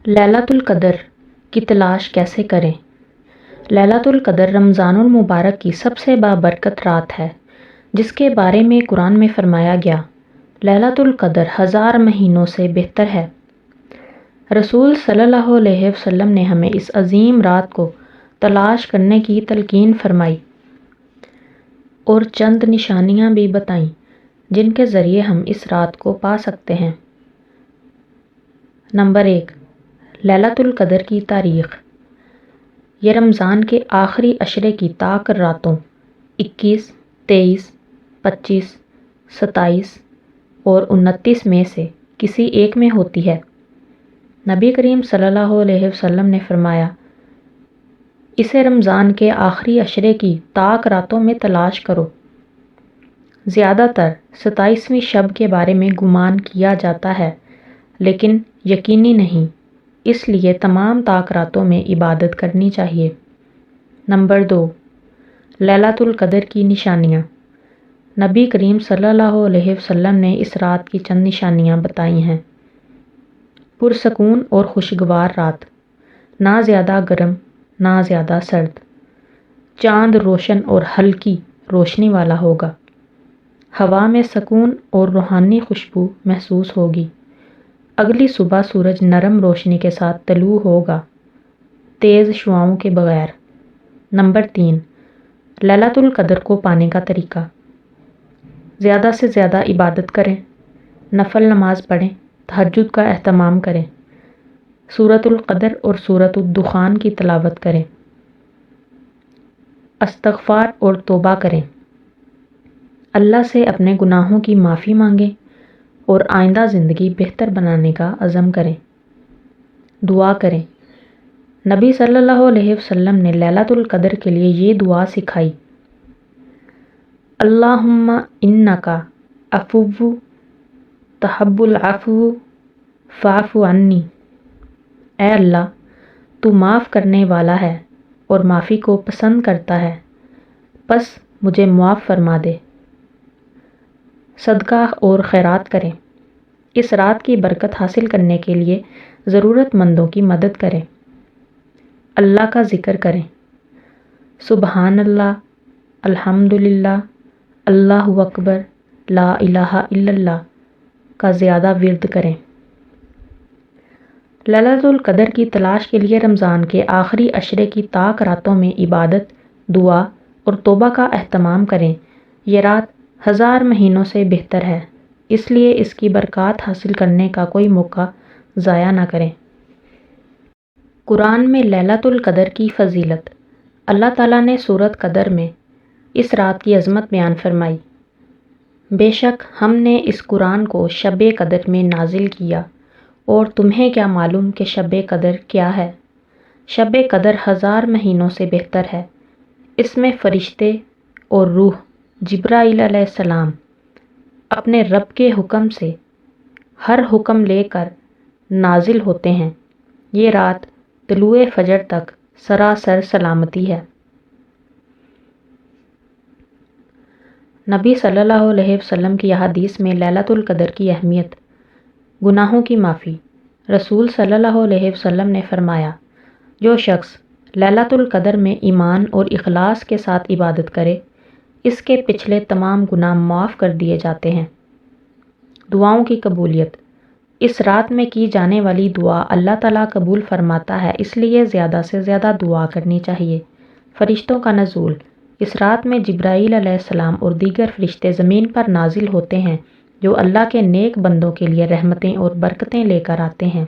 ليلۃ القدر کی تلاش کیسے کریں؟ ليلۃ القدر رمضان المبارک کی سب سے بابرکت رات ہے، جس کے بارے میں قرآن میں فرمایا گیا، ليلۃ القدر 1000 مہینوں سے بہتر ہے۔ رسول صلی اللہ علیہ وسلم نے ہمیں اس عظیم رات کو تلاش کرنے کی تلقین فرمائی اور چند نشانیاں بھی بتائیں جن کے ذریعے ہم اس رات کو پا سکتے ہیں۔ نمبر 1، ليلۃ القدر کی تاریخ۔ یہ رمضان کے آخری عشرے کی تاکر راتوں 21، 23، 25، 27 اور 29 میں سے کسی ایک میں ہوتی ہے۔ نبی کریم صلی اللہ علیہ وسلم نے فرمایا، اسے رمضان کے آخری عشرے کی تاک راتوں میں تلاش کرو۔ زیادہ تر 27ویں شب کے بارے میں گمان کیا جاتا ہے، لیکن یقینی نہیں، اس لیے تمام تاک راتوں میں عبادت کرنی چاہیے۔ نمبر 2، ليلۃ القدر کی نشانیاں۔ نبی کریم صلی اللہ علیہ وسلم نے اس رات کی چند نشانیاں بتائی ہیں۔ پرسکون اور خوشگوار رات، نہ زیادہ گرم نہ زیادہ سرد۔ چاند روشن اور ہلکی روشنی والا ہوگا۔ ہوا میں سکون اور روحانی خوشبو محسوس ہوگی۔ اگلی صبح سورج نرم روشنی کے ساتھ طلوع ہوگا، تیز شعاؤں کے بغیر۔ نمبر 3، ليلۃ القدر کو پانے کا طریقہ۔ زیادہ سے زیادہ عبادت کریں، نفل نماز پڑھیں، تہجد کا اہتمام کریں، سورۃ القدر اور سورۃ الدخان کی تلاوت کریں، استغفار اور توبہ کریں، اللہ سے اپنے گناہوں کی معافی مانگیں اور آئندہ زندگی بہتر بنانے کا عزم کریں۔ دعا کریں۔ نبی صلی اللہ علیہ وسلم نے ليلۃ القدر کے لیے یہ دعا سکھائی، اللہم انک عفو تحب العفو فاعف عنی۔ اے اللہ، تو معاف کرنے والا ہے اور معافی کو پسند کرتا ہے، پس مجھے معاف فرما دے۔ صدقہ اور خیرات کریں۔ اس رات کی برکت حاصل کرنے کے لیے ضرورت مندوں کی مدد کریں۔ اللہ کا ذکر کریں۔ سبحان اللہ، الحمدللہ، اللہ اکبر، لا الہ الا اللہ کا زیادہ ورد کریں۔ ليلۃ القدر کی تلاش کے لیے رمضان کے آخری عشرے کی تاک راتوں میں عبادت، دعا اور توبہ کا اہتمام کریں۔ یہ رات 1000 مہینوں سے بہتر ہے، اس لیے اس کی برکات حاصل کرنے کا کوئی موقع ضائع نہ کریں۔ قرآن میں ليلۃ القدر کی فضیلت۔ اللہ تعالیٰ نے سورۃ قدر میں اس رات کی عظمت بیان فرمائی، بے شک ہم نے اس قرآن کو شب قدر میں نازل کیا، اور تمہیں کیا معلوم کہ شب قدر کیا ہے؟ شب قدر 1000 مہینوں سے بہتر ہے۔ اس میں فرشتے اور روح جبرائیل علیہ السلام اپنے رب کے حکم سے ہر حکم لے کر نازل ہوتے ہیں۔ یہ رات طلوع فجر تک سراسر سلامتی ہے۔ نبی صلی اللہ علیہ وسلم کی احادیث میں ليلۃ القدر کی اہمیت۔ گناہوں کی معافی۔ رسول صلی اللہ علیہ وسلم نے فرمایا، جو شخص ليلۃ القدر میں ایمان اور اخلاص کے ساتھ عبادت کرے، اس کے پچھلے تمام گناہ معاف کر دیے جاتے ہیں۔ دعاؤں کی قبولیت۔ اس رات میں کی جانے والی دعا اللہ تعالیٰ قبول فرماتا ہے، اس لیے زیادہ سے زیادہ دعا کرنی چاہیے۔ فرشتوں کا نزول۔ اس رات میں جبرائیل علیہ السلام اور دیگر فرشتے زمین پر نازل ہوتے ہیں، جو اللہ کے نیک بندوں کے لیے رحمتیں اور برکتیں لے کر آتے ہیں۔